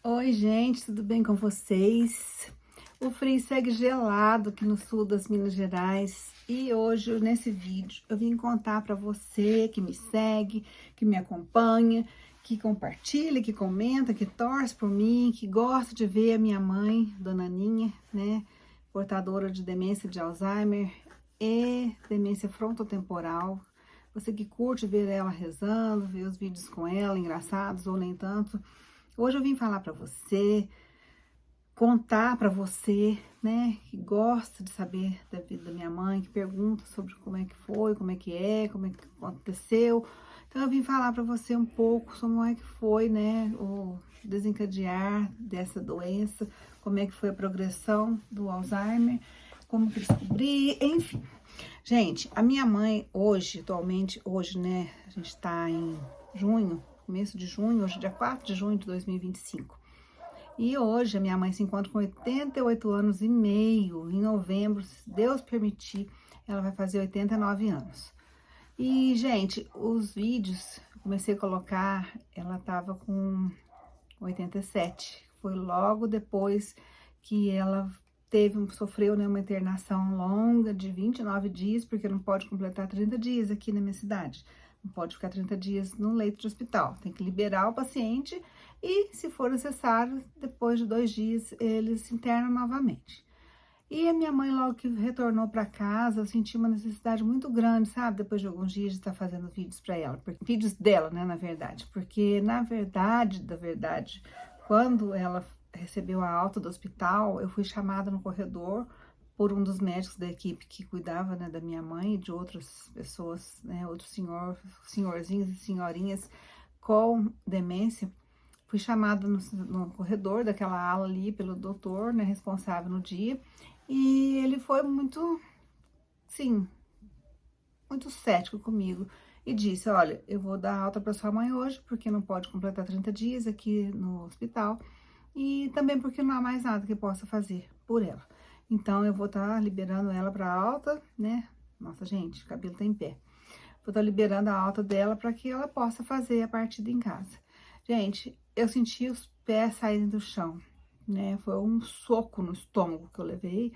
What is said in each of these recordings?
Oi, gente, tudo bem com vocês? O frio segue gelado aqui no sul das Minas Gerais e hoje, nesse vídeo, eu vim contar para você que me segue, que me acompanha, que compartilha, que comenta, que torce por mim, que gosta de ver a minha mãe, Dona Aninha, né, portadora de demência de Alzheimer e demência frontotemporal. Você que curte ver ela rezando, ver os vídeos com ela, engraçados ou nem tanto. Hoje eu vim falar para você, contar para você, né, que gosta de saber da vida da minha mãe, que pergunta sobre como é que foi, como é que aconteceu. Então eu vim falar para você um pouco sobre como é que foi, né, o desencadear dessa doença, como é que foi a progressão do Alzheimer, como que descobri, enfim. Gente, a minha mãe hoje, atualmente, hoje, né, a gente tá em junho, começo de junho, hoje é dia 4 de junho de 2025. E hoje a minha mãe se encontra com 88 anos e meio. Em novembro, se Deus permitir, ela vai fazer 89 anos. E, gente, os vídeos, eu comecei a colocar, ela tava com 87. Foi logo depois que ela sofreu, né, uma internação longa de 29 dias, porque não pode completar 30 dias aqui na minha cidade. Não pode ficar 30 dias no leito de hospital. Tem que liberar o paciente e, se for necessário, depois de 2 dias, eles se internam novamente. E a minha mãe, logo que retornou para casa, eu senti uma necessidade muito grande, sabe? Depois de alguns dias de estar fazendo vídeos para ela, vídeos dela, né, na verdade. Porque, na verdade, quando ela recebeu a alta do hospital, eu fui chamada no corredor por um dos médicos da equipe que cuidava, né, da minha mãe e de outras pessoas, né, outros senhorzinhos e senhorinhas com demência. Fui chamada no corredor daquela ala ali pelo doutor, né, responsável no dia, e ele foi muito, sim, muito cético comigo e disse: Olha, eu vou dar alta para sua mãe hoje, porque não pode completar 30 dias aqui no hospital, e também porque não há mais nada que eu possa fazer por ela. Então, eu vou estar liberando ela para alta, né? Nossa, gente, o cabelo tá em pé. Vou estar liberando a alta dela para que ela possa fazer a partida em casa. Gente, eu senti os pés saírem do chão, né? Foi um soco no estômago que eu levei.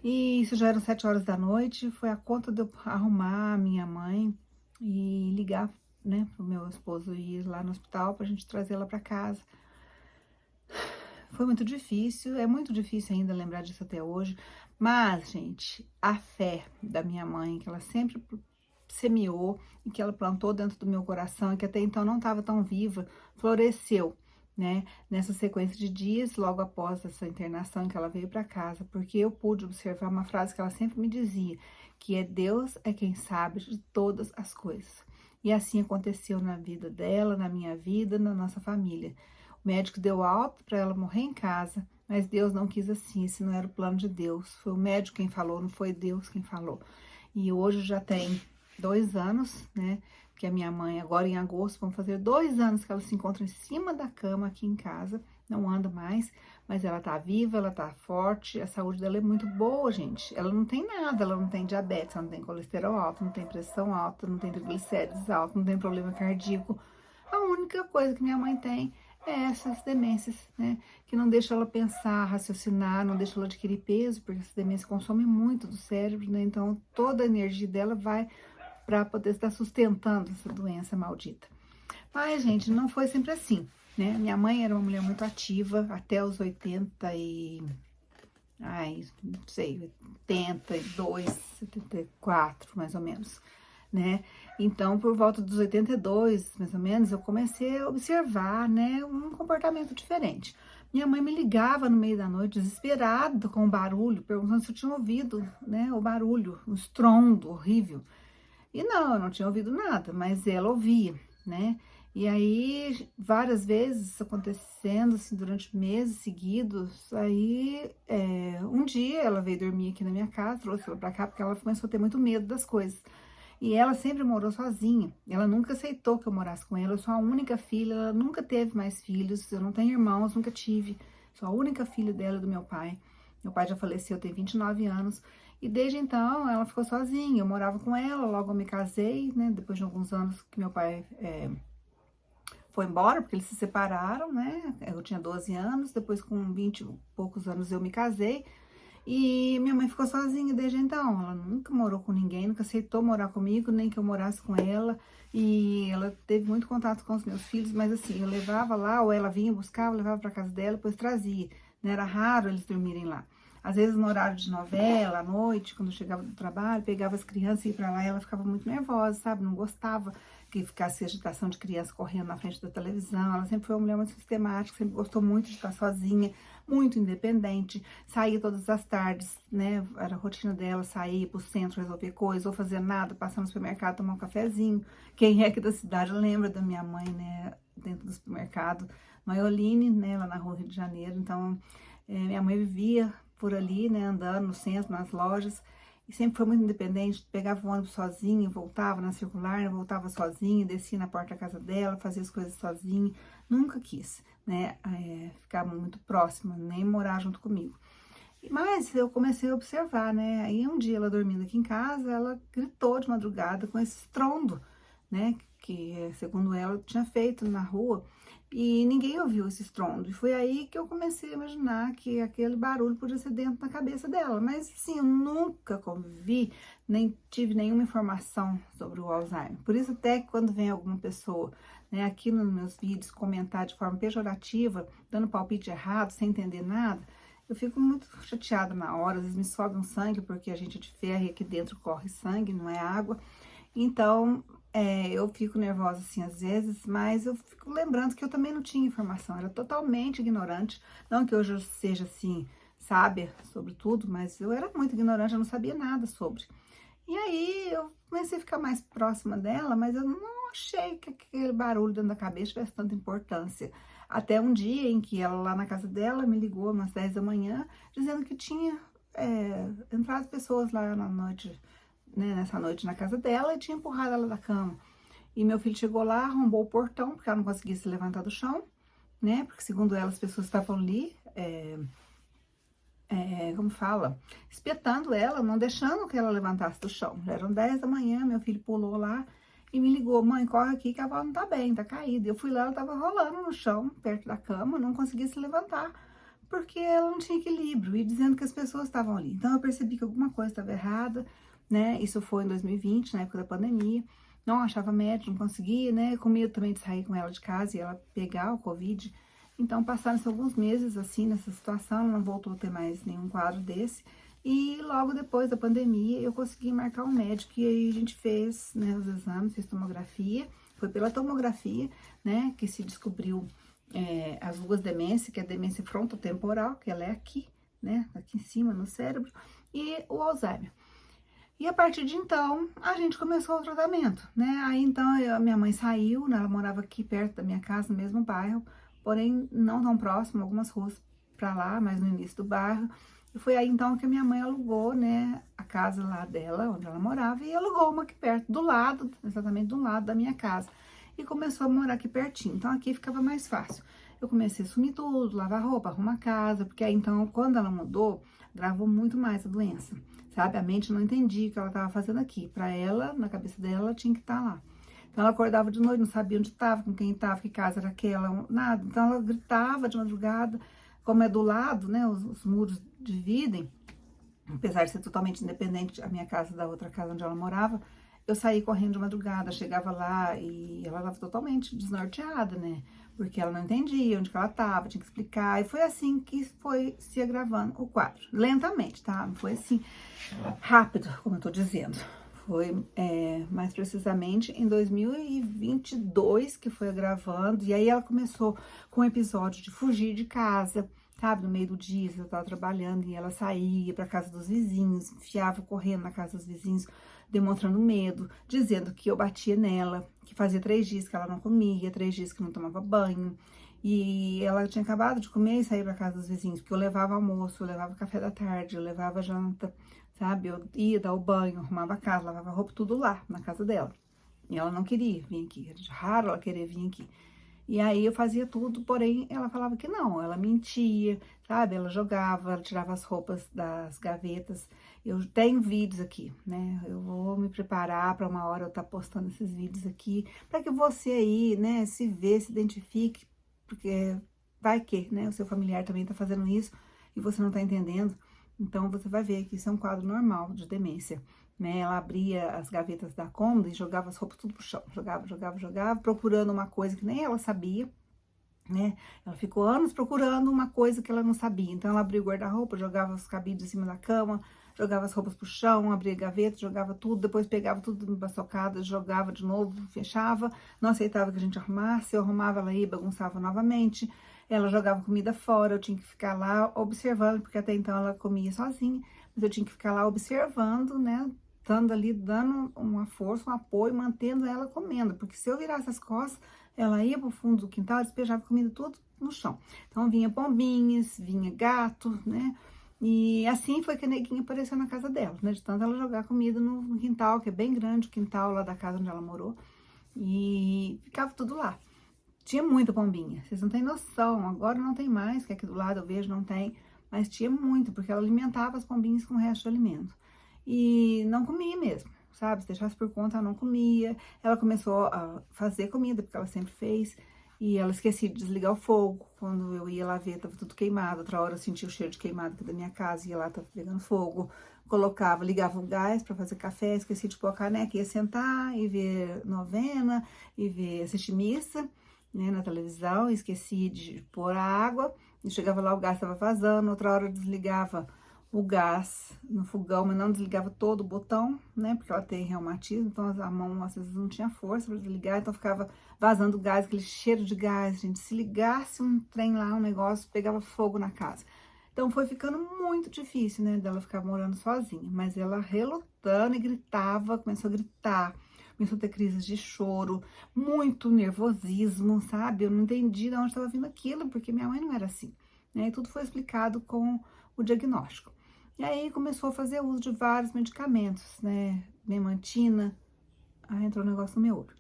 E isso já eram 7 horas da noite. Foi a conta de eu arrumar a minha mãe e ligar, né, pro meu esposo ir lá no hospital pra gente trazer ela para casa. Foi muito difícil, é muito difícil ainda lembrar disso até hoje. Mas, gente, a fé da minha mãe, que ela sempre semeou e que ela plantou dentro do meu coração, e que até então não estava tão viva, floresceu, né? Nessa sequência de dias, logo após essa internação que ela veio para casa, porque eu pude observar uma frase que ela sempre me dizia, que é Deus é quem sabe de todas as coisas. E assim aconteceu na vida dela, na minha vida, na nossa família. O médico deu alta para ela morrer em casa, mas Deus não quis assim, esse não era o plano de Deus. Foi o médico quem falou, não foi Deus quem falou. E hoje já tem 2 anos, né, que a minha mãe, agora em agosto, vão fazer 2 anos que ela se encontra em cima da cama aqui em casa, não anda mais, mas ela tá viva, ela tá forte, a saúde dela é muito boa, gente. Ela não tem nada, ela não tem diabetes, ela não tem colesterol alto, não tem pressão alta, não tem triglicérides alto, não tem problema cardíaco. A única coisa que minha mãe tem é essas demências, né? Que não deixa ela pensar, raciocinar, não deixa ela adquirir peso, porque essa demência consome muito do cérebro, né? Então toda a energia dela vai para poder estar sustentando essa doença maldita. Mas, gente, não foi sempre assim, né? Minha mãe era uma mulher muito ativa até os 80 e... Ai, não sei, 82, 74, mais ou menos, né? Então, por volta dos 82, mais ou menos, eu comecei a observar, né, um comportamento diferente. Minha mãe me ligava no meio da noite, desesperada com o barulho, perguntando se eu tinha ouvido, né, o barulho, o estrondo horrível. E não, eu não tinha ouvido nada, mas ela ouvia, né? E aí, várias vezes acontecendo, assim, durante meses seguidos, aí, um dia ela veio dormir aqui na minha casa, trouxe ela pra cá, porque ela começou a ter muito medo das coisas. E ela sempre morou sozinha, ela nunca aceitou que eu morasse com ela, eu sou a única filha, ela nunca teve mais filhos, eu não tenho irmãos, nunca tive, sou a única filha dela e do meu pai. Meu pai já faleceu, tem 29 anos, e desde então ela ficou sozinha, eu morava com ela, logo eu me casei, né, depois de alguns anos que meu pai foi embora, porque eles se separaram, né? Eu tinha 12 anos, depois com 20 e poucos anos eu me casei. E minha mãe ficou sozinha desde então. Ela nunca morou com ninguém, nunca aceitou morar comigo, nem que eu morasse com ela. E ela teve muito contato com os meus filhos, mas assim, eu levava lá, ou ela vinha buscar, eu levava para casa dela, depois trazia. Né? Era raro eles dormirem lá. Às vezes no horário de novela, à noite, quando eu chegava do trabalho, pegava as crianças e ia pra lá e ela ficava muito nervosa, sabe? Não gostava que ficasse agitação de criança correndo na frente da televisão. Ela sempre foi uma mulher muito sistemática, sempre gostou muito de estar sozinha, muito independente. Saía todas as tardes, né? Era a rotina dela, sair pro centro resolver coisas, ou fazer nada, passar no supermercado, tomar um cafezinho. Quem é aqui da cidade lembra da minha mãe, né? Dentro do supermercado, Maioline, né? Lá na rua Rio de Janeiro. Então, minha mãe vivia por ali, né, andando no centro, nas lojas, e sempre foi muito independente, pegava o ônibus sozinha, voltava na circular, voltava sozinha, descia na porta da casa dela, fazia as coisas sozinha, nunca quis, né, ficar muito próxima, nem morar junto comigo. Mas eu comecei a observar, né, aí um dia ela dormindo aqui em casa, ela gritou de madrugada com esse estrondo, né, que segundo ela tinha feito na rua, e ninguém ouviu esse estrondo. E foi aí que eu comecei a imaginar que aquele barulho podia ser dentro da cabeça dela. Mas assim, eu nunca convivi, nem tive nenhuma informação sobre o Alzheimer. Por isso até que quando vem alguma pessoa, né, aqui nos meus vídeos comentar de forma pejorativa, dando palpite errado, sem entender nada, eu fico muito chateada na hora. Às vezes me sobe um sangue, porque a gente é de ferro e aqui dentro corre sangue, não é água. Então, eu fico nervosa assim às vezes, mas eu fico lembrando que eu também não tinha informação, era totalmente ignorante. Não que hoje eu seja assim, sábia sobre tudo, mas eu era muito ignorante, eu não sabia nada sobre. E aí eu comecei a ficar mais próxima dela, mas eu não achei que aquele barulho dentro da cabeça tivesse tanta importância. Até um dia em que ela lá na casa dela me ligou umas 10 da manhã, dizendo que tinha entrado pessoas lá na noite, né, nessa noite na casa dela, e tinha empurrado ela da cama. E meu filho chegou lá, arrombou o portão, porque ela não conseguia se levantar do chão, né? Porque segundo ela, as pessoas estavam ali, como fala, espetando ela, não deixando que ela levantasse do chão. Já eram 10 da manhã, meu filho pulou lá e me ligou: mãe, corre aqui que a avó não tá bem, tá caída. Eu fui lá, ela tava rolando no chão, perto da cama, não conseguia se levantar, porque ela não tinha equilíbrio, e dizendo que as pessoas estavam ali. Então eu percebi que alguma coisa estava errada, né? Isso foi em 2020, na época da pandemia. Não achava médico, não conseguia, né? Com medo também de sair com ela de casa e ela pegar o Covid. Então passaram-se alguns meses assim nessa situação, ela não voltou a ter mais nenhum quadro desse. E logo depois da pandemia eu consegui marcar um médico e aí a gente fez, né, os exames, fez tomografia. Foi pela tomografia, né, que se descobriu as duas demências, que é a demência frontotemporal, que ela é aqui, né, aqui em cima no cérebro, e o Alzheimer. E a partir de então, a gente começou o tratamento, né? Aí então, minha mãe saiu, né? Ela morava aqui perto da minha casa, no mesmo bairro, porém não tão próximo, algumas ruas pra lá, mas no início do bairro. E foi aí então que a minha mãe alugou, né, a casa lá dela, onde ela morava, e alugou uma aqui perto, do lado, exatamente do lado da minha casa. E começou a morar aqui pertinho, então aqui ficava mais fácil. Eu comecei a sumir tudo, lavar roupa, arrumar casa, porque aí então, quando ela mudou, gravou muito mais a doença, sabe? A mente não entendia o que ela estava fazendo aqui. Para ela, na cabeça dela, ela tinha que estar lá. Então ela acordava de noite, não sabia onde estava, com quem estava, que casa era aquela, nada. Então ela gritava de madrugada, como é do lado, né? Os muros dividem, apesar de ser totalmente independente a minha casa da outra casa onde ela morava. Eu saí correndo de madrugada, chegava lá e ela estava totalmente desnorteada, né? Porque ela não entendia onde que ela estava, tinha que explicar. E foi assim que foi se agravando o quadro. Lentamente, tá? Não foi assim rápido, como eu tô dizendo. Foi mais precisamente em 2022 que foi agravando. E aí ela começou com um episódio de fugir de casa, sabe? No meio do dia, eu tava trabalhando e ela saía para casa dos vizinhos, enfiava correndo na casa dos vizinhos, demonstrando medo, dizendo que eu batia nela, que fazia 3 dias que ela não comia, 3 dias que não tomava banho. E ela tinha acabado de comer e sair para casa dos vizinhos, porque eu levava almoço, eu levava café da tarde, eu levava janta, sabe? Eu ia dar o banho, arrumava a casa, lavava roupa, tudo lá, na casa dela. E ela não queria vir aqui, era raro ela querer vir aqui. E aí eu fazia tudo, porém ela falava que não, ela mentia, sabe? Ela jogava, ela tirava as roupas das gavetas Eu tenho vídeos aqui, né? Eu vou me preparar para uma hora eu estar postando esses vídeos aqui, para que você aí, né, se vê, se identifique, porque vai que, né, o seu familiar também tá fazendo isso e você não tá entendendo. Então, você vai ver que isso é um quadro normal de demência, né? Ela abria as gavetas da cômoda e jogava as roupas tudo pro chão, jogava, procurando uma coisa que nem ela sabia, né? Ela ficou anos procurando uma coisa que ela não sabia. Então, ela abria o guarda-roupa, jogava os cabides em cima da cama, jogava as roupas pro chão, abria a gaveta, jogava tudo, depois pegava tudo numa socada, jogava de novo, fechava, não aceitava que a gente arrumasse, eu arrumava, ela ia, bagunçava novamente, ela jogava comida fora, eu tinha que ficar lá observando, porque até então ela comia sozinha, mas eu tinha que ficar lá observando, né? Estando ali, dando uma força, um apoio, mantendo ela comendo, porque se eu virasse as costas, ela ia pro fundo do quintal, despejava comida tudo no chão. Então, vinha pombinhas, vinha gato, né? E assim foi que a neguinha apareceu na casa dela, né? De tanto ela jogar comida no quintal, que é bem grande o quintal lá da casa onde ela morou. E ficava tudo lá. Tinha muita pombinha, vocês não têm noção. Agora não tem mais, que aqui do lado eu vejo, não tem. Mas tinha muito, porque ela alimentava as pombinhas com o resto de alimento. E não comia mesmo, sabe? Se deixasse por conta, ela não comia. Ela começou a fazer comida, porque ela sempre fez. E ela esquecia de desligar o fogo. Quando eu ia lá ver, tava tudo queimado. Outra hora eu sentia o cheiro de queimado aqui da minha casa, ia lá, tava pegando fogo. Colocava, ligava o gás para fazer café, esqueci de pôr a caneca, ia sentar e ver novena, e ver, assistir missa, né, na televisão. Esqueci de pôr a água. E chegava lá, o gás estava vazando. Outra hora eu desligava o gás no fogão, mas não desligava todo o botão, né? Porque ela tem reumatismo, então a mão às vezes não tinha força para desligar, então ficava vazando gás, aquele cheiro de gás, gente. Se ligasse um trem lá, um negócio, pegava fogo na casa. Então foi ficando muito difícil, né? Dela ficar morando sozinha, mas ela relutando e gritava, começou a gritar. Começou a ter crises de choro, muito nervosismo, sabe? Eu não entendi de onde estava vindo aquilo, porque minha mãe não era assim, né? E tudo foi explicado com o diagnóstico. E aí começou a fazer uso de vários medicamentos, né? Memantina, entrou um negócio no meu olho.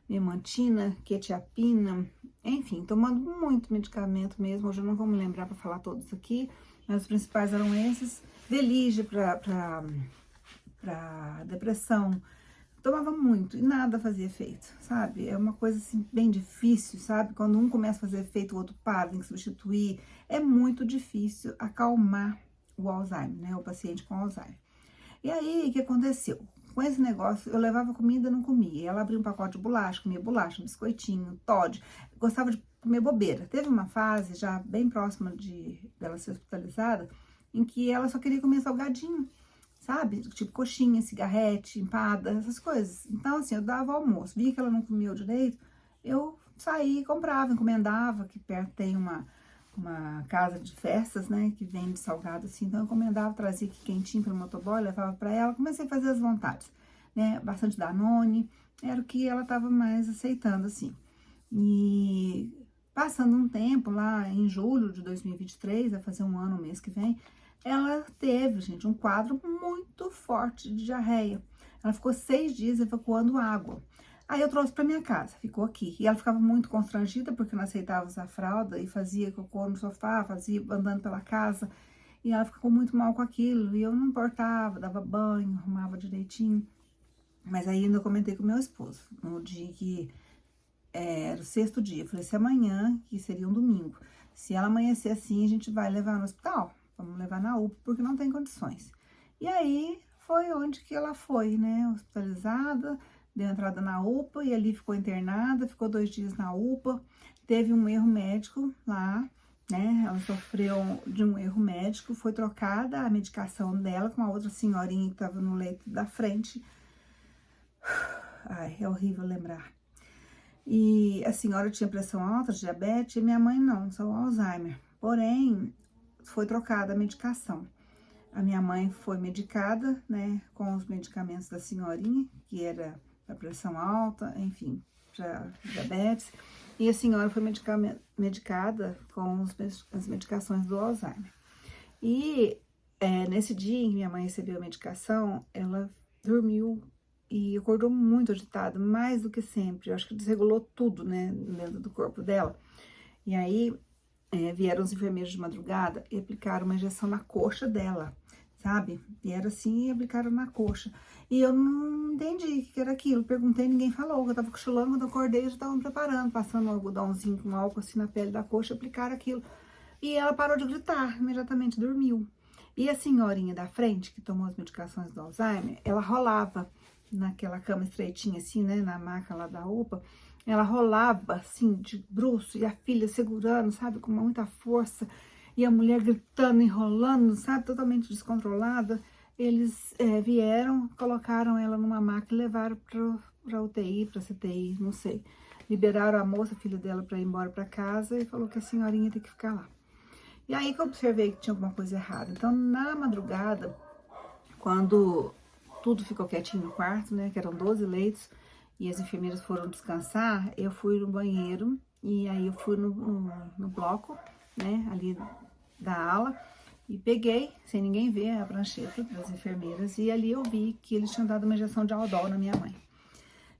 Memantina, quetiapina, enfim, tomando muito medicamento mesmo. Hoje eu não vou me lembrar para falar todos aqui, mas os principais eram esses. Velige para depressão. Tomava muito e nada fazia efeito, sabe? É uma coisa assim bem difícil, sabe? Quando um começa a fazer efeito, o outro para, tem que substituir. É muito difícil acalmar o Alzheimer, né? O paciente com Alzheimer. E aí, o que aconteceu? Com esse negócio, eu levava comida, não comia. Ela abria um pacote de bolacha, comia bolacha, biscoitinho, Toddy. Gostava de comer bobeira. Teve uma fase já bem próxima dela ser hospitalizada, em que ela só queria comer salgadinho, sabe? Tipo coxinha, cigarrete, empada, essas coisas. Então, assim, eu dava almoço, via que ela não comia direito, eu saía, comprava, encomendava, que perto tem uma casa de festas, né, que vende salgado assim, então eu encomendava, trazia aqui quentinho para o motoboy, levava para ela, comecei a fazer as vontades, né, bastante Danone, era o que ela tava mais aceitando, assim. E passando um tempo, lá em julho de 2023, vai fazer um ano, o mês que vem, ela teve, gente, um quadro muito forte de diarreia. Ela ficou 6 dias evacuando água. Aí eu trouxe para minha casa, ficou aqui. E ela ficava muito constrangida porque não aceitava usar fralda e fazia cocô no sofá, fazia andando pela casa. E ela ficou muito mal com aquilo. E eu não importava, dava banho, arrumava direitinho. Mas aí ainda comentei com meu esposo, no dia que era o 6º dia. Eu falei, se amanhã, que seria um domingo, se ela amanhecer assim, a gente vai levar no hospital. Vamos levar na UPA, porque não tem condições. E aí, foi onde que ela foi, né, hospitalizada, deu entrada na UPA, e ali ficou internada, ficou 2 dias na UPA, teve um erro médico lá, né, ela sofreu de um erro médico, foi trocada a medicação dela com a outra senhorinha que estava no leito da frente. Ai, é horrível lembrar. E a senhora tinha pressão alta, diabetes, e minha mãe não, só Alzheimer. Porém, foi trocada a medicação. A minha mãe foi medicada, né, com os medicamentos da senhorinha, que era para pressão alta, enfim, para diabetes. E a senhora foi medicada com as medicações do Alzheimer. E nesse dia em que minha mãe recebeu a medicação, ela dormiu e acordou muito agitada, mais do que sempre. Eu acho que desregulou tudo, né, dentro do corpo dela. E aí, vieram os enfermeiros de madrugada e aplicaram uma injeção na coxa dela, sabe? E era assim, e aplicaram na coxa. E eu não entendi o que era aquilo. Perguntei, ninguém falou. Eu tava cochilando, quando eu acordei, eu já tava me preparando, passando um algodãozinho com álcool assim na pele da coxa, aplicaram aquilo. E ela parou de gritar, imediatamente dormiu. E a senhorinha da frente, que tomou as medicações do Alzheimer, ela rolava naquela cama estreitinha assim, né, na maca lá da UPA, ela rolava assim, de bruço, e a filha segurando, sabe, com muita força, e a mulher gritando, enrolando, sabe, totalmente descontrolada. Eles vieram, colocaram ela numa maca e levaram pra UTI, pra CTI, não sei. Liberaram a moça, filha dela, pra ir embora pra casa e falou que a senhorinha tem que ficar lá. E aí que eu observei que tinha alguma coisa errada. Então, na madrugada, quando tudo ficou quietinho no quarto, né, que eram 12 leitos, e as enfermeiras foram descansar, eu fui no banheiro, e aí eu fui no bloco, né, ali da ala, e peguei, sem ninguém ver, a prancheta das enfermeiras, e ali eu vi que eles tinham dado uma injeção de Aldol na minha mãe,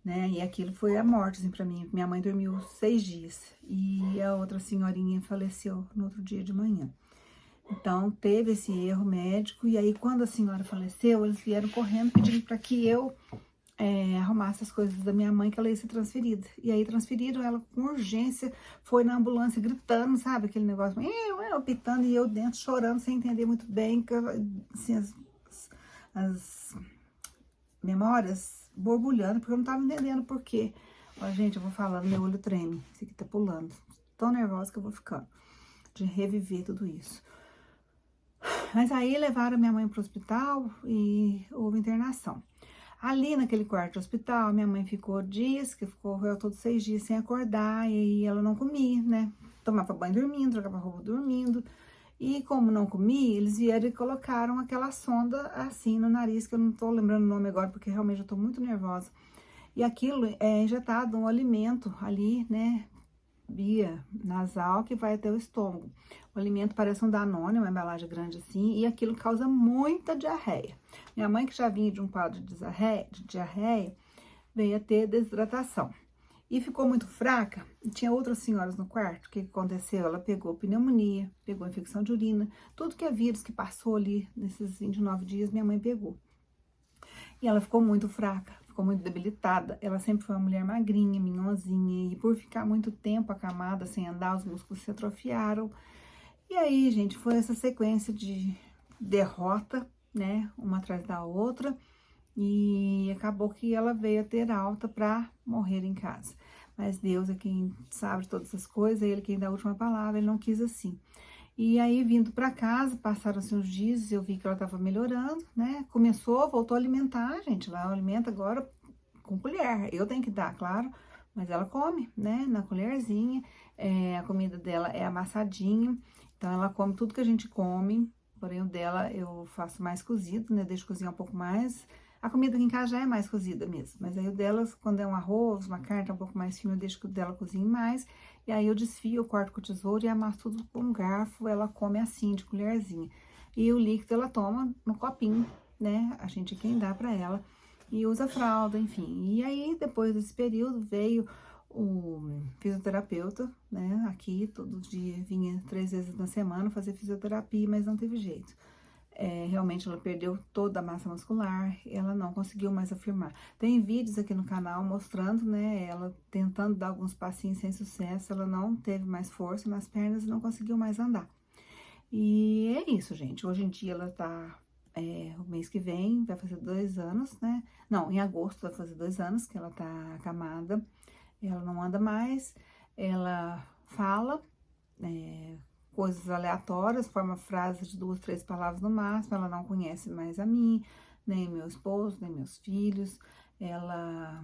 né, e aquilo foi a morte, assim, pra mim. Minha mãe dormiu 6 dias, e a outra senhorinha faleceu no outro dia de manhã. Então, teve esse erro médico, e aí quando a senhora faleceu, eles vieram correndo pedindo para que eu arrumasse as coisas da minha mãe, que ela ia ser transferida. E aí transferiram ela com urgência, foi na ambulância gritando, sabe, aquele negócio, eu pitando, e eu dentro chorando, sem entender muito bem, que, assim, as memórias borbulhando, porque eu não tava entendendo por quê. Ó, gente, eu vou falando, meu olho treme, esse aqui tá pulando, tão nervosa que eu vou ficando, de reviver tudo isso. Mas aí levaram minha mãe para o hospital e houve internação. Ali naquele quarto de hospital, minha mãe ficou dias, que ficou todos 6 dias sem acordar, e aí ela não comia, né? Tomava banho dormindo, trocava roupa dormindo. E como não comia, eles vieram e colocaram aquela sonda assim no nariz, que eu não tô lembrando o nome agora, porque realmente eu tô muito nervosa. E aquilo é injetado um alimento ali, né? Via nasal que vai até o estômago. O alimento parece um Danone, uma embalagem grande assim, e aquilo causa muita diarreia. Minha mãe, que já vinha de um quadro de diarreia, veio a ter desidratação. E ficou muito fraca, e tinha outras senhoras no quarto. O que aconteceu? Ela pegou pneumonia, pegou infecção de urina, tudo que é vírus que passou ali nesses 29 dias, minha mãe pegou. E ela ficou muito fraca, ficou muito debilitada. Ela sempre foi uma mulher magrinha, minhonzinha, e por ficar muito tempo acamada, sem andar, os músculos se atrofiaram. E aí, gente, foi essa sequência de derrota, né, uma atrás da outra, e acabou que ela veio a ter alta para morrer em casa. Mas Deus é quem sabe de todas as coisas, é Ele quem dá a última palavra, Ele não quis assim. E aí, vindo para casa, passaram-se uns dias, eu vi que ela estava melhorando, né? Voltou a alimentar, gente. Ela alimenta agora com colher. Eu tenho que dar, claro, mas ela come, né? Na colherzinha. A comida dela é amassadinha, então ela come tudo que a gente come. Porém, o dela eu faço mais cozido, né? Deixo cozinhar um pouco mais. A comida aqui em casa já é mais cozida mesmo, mas aí o delas, quando é um arroz, uma carne tá um pouco mais fina, eu deixo que o dela cozinhe mais. E aí eu desfio, eu corto com o tesouro e amasso tudo com um garfo, ela come assim, de colherzinha. E o líquido ela toma no copinho, né? A gente é quem dá pra ela. E usa fralda, enfim. E aí, depois desse período, veio o fisioterapeuta, né? Aqui, todo dia, vinha 3 vezes na semana fazer fisioterapia, mas não teve jeito. Realmente ela perdeu toda a massa muscular, ela não conseguiu mais afirmar. Tem vídeos aqui no canal mostrando, né, ela tentando dar alguns passinhos sem sucesso, ela não teve mais força nas pernas e não conseguiu mais andar. E é isso, gente. Hoje em dia ela tá, o mês que vem vai fazer 2 anos, né? Não, em agosto vai fazer 2 anos que ela tá acamada, ela não anda mais, ela fala, coisas aleatórias, forma frases de 2, 3 palavras no máximo. Ela não conhece mais a mim, nem meu esposo, nem meus filhos. Ela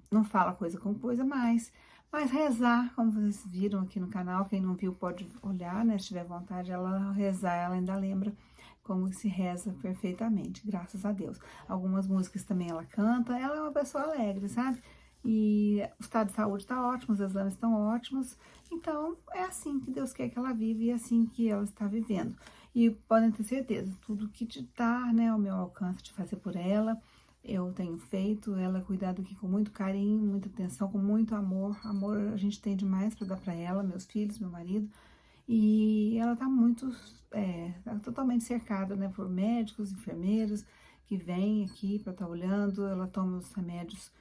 não fala coisa com coisa mais. Mas rezar, como vocês viram aqui no canal, quem não viu pode olhar, né? Se tiver vontade, ela rezar, ela ainda lembra como se reza perfeitamente, graças a Deus. Algumas músicas também ela canta, ela é uma pessoa alegre, sabe? E o estado de saúde está ótimo, os exames estão ótimos, então é assim que Deus quer que ela vive e é assim que ela está vivendo. E podem ter certeza, tudo que está, né, ao meu alcance de fazer por ela, eu tenho feito. Ela é cuidada aqui com muito carinho, muita atenção, com muito amor. Amor a gente tem demais para dar para ela, meus filhos, meu marido. E ela tá tá totalmente cercada, né, por médicos, enfermeiros que vêm aqui para estar olhando. Ela toma os remédios,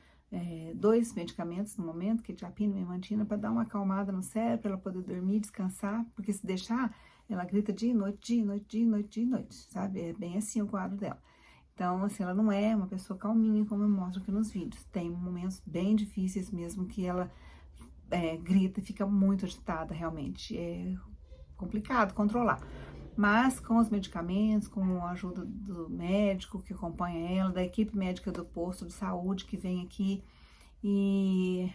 2 medicamentos no momento, quetiapina e memantina, para dar uma acalmada no cérebro, para ela poder dormir, descansar, porque se deixar, ela grita dia e noite, dia e noite, dia e noite, dia e noite, sabe? É bem assim o quadro dela. Então, assim, ela não é uma pessoa calminha, como eu mostro aqui nos vídeos. Tem momentos bem difíceis mesmo que ela grita e fica muito agitada, realmente. É complicado controlar. Mas com os medicamentos, com a ajuda do médico que acompanha ela, da equipe médica do posto de saúde que vem aqui e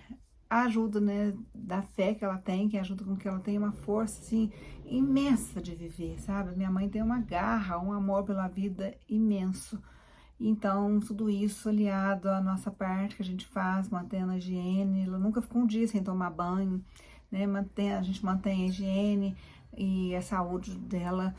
a ajuda, né, da fé que ela tem, que ajuda com que ela tenha uma força, assim, imensa de viver, sabe? Minha mãe tem uma garra, um amor pela vida imenso. Então, tudo isso aliado à nossa parte que a gente faz, mantendo a higiene, ela nunca ficou um dia sem tomar banho, né? A gente mantém a higiene e a saúde dela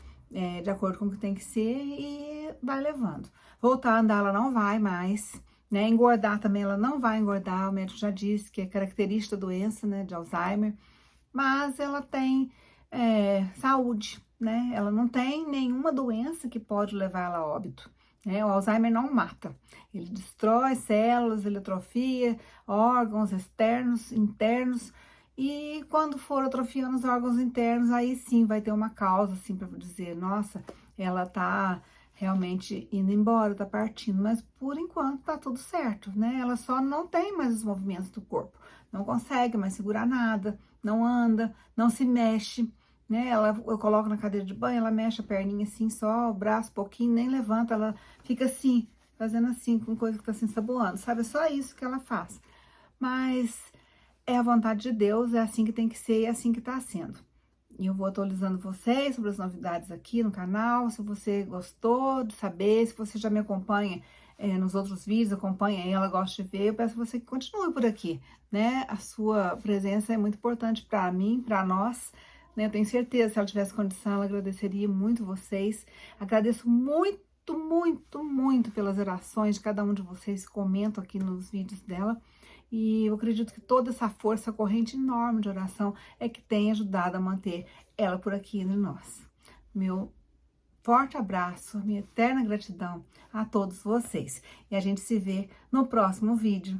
de acordo com o que tem que ser e vai levando. Voltar a andar, ela não vai mais, né? Engordar também, ela não vai engordar, o médico já disse que é característica da doença, né, de Alzheimer, mas ela tem saúde, né? Ela não tem nenhuma doença que pode levar ela a óbito. O Alzheimer não mata, ele destrói células, ele atrofia órgãos externos, internos, e quando for atrofiando os órgãos internos, aí sim vai ter uma causa, assim, para dizer, nossa, ela tá realmente indo embora, tá partindo, mas por enquanto tá tudo certo, né? Ela só não tem mais os movimentos do corpo, não consegue mais segurar nada, não anda, não se mexe, né? Eu coloco na cadeira de banho, ela mexe a perninha assim, só o braço, pouquinho, nem levanta, ela fica assim, fazendo assim, com coisa que tá se ensaboando, sabe? É só isso que ela faz. Mas é a vontade de Deus, é assim que tem que ser e é assim que tá sendo. E eu vou atualizando vocês sobre as novidades aqui no canal, se você gostou de saber, se você já me acompanha nos outros vídeos, acompanha ela, gosta de ver, eu peço a você que continue por aqui, né? A sua presença é muito importante para mim, para nós, né? Eu tenho certeza, se ela tivesse condição, ela agradeceria muito vocês. Agradeço muito, muito, muito pelas orações de cada um de vocês que comentam aqui nos vídeos dela. E eu acredito que toda essa força, corrente enorme de oração é que tem ajudado a manter ela por aqui entre nós. Meu forte abraço, minha eterna gratidão a todos vocês. E a gente se vê no próximo vídeo.